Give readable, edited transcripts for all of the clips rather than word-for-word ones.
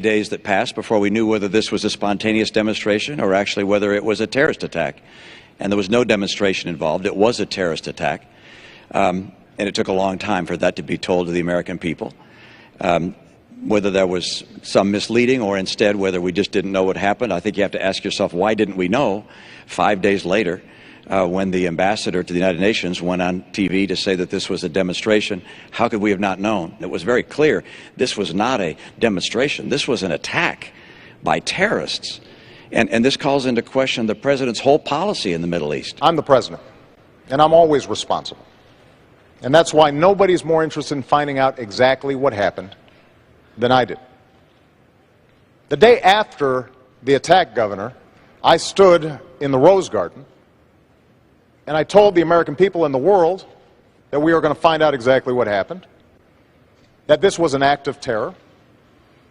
days that passed before we knew whether this was a spontaneous demonstration or actually whether it was a terrorist attack. And there was no demonstration involved. It was a terrorist attack. And it took a long time for that to be told to the American people. Whether there was some misleading or instead whether we just didn't know what happened, I think you have to ask yourself, why didn't we know 5 days later when the ambassador to the United Nations went on TV to say that this was a demonstration? How could we have not known? It was very clear this was not a demonstration. This was an attack by terrorists. And this calls into question the president's whole policy in the Middle East. I'm the president, and I'm always responsible. And that's why nobody's more interested in finding out exactly what happened than I did. The day after the attack, Governor, I stood in the Rose Garden and I told the American people and the world that we were going to find out exactly what happened, that this was an act of terror,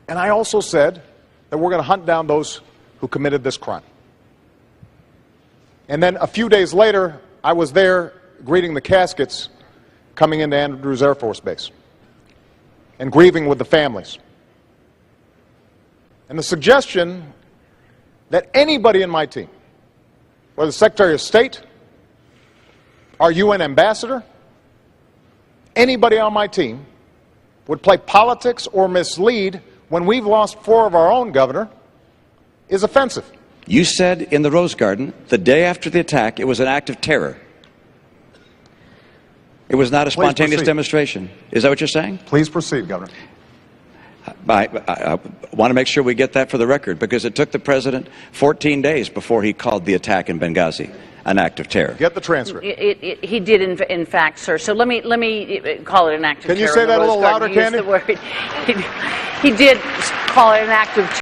and I also said that we're going to hunt down those who committed this crime. And then a few days later, I was there greeting the caskets coming into Andrews Air Force Base and grieving with the families. And the suggestion that anybody in my team, whether the Secretary of State, our UN ambassador, anybody on my team would play politics or mislead when we've lost 4 of our own, Governor, is offensive. You said in the Rose Garden, the day after the attack, it was an act of terror. It was not a spontaneous demonstration. Is that what you're saying? Please proceed, Governor. I want to make sure we get that for the record, because it took the president 14 days before he called the attack in Benghazi an act of terror. Get the transcript. He did, in fact, sir. So let me call it an act of terror. Can you say that a little louder, Candy? He did call it an act of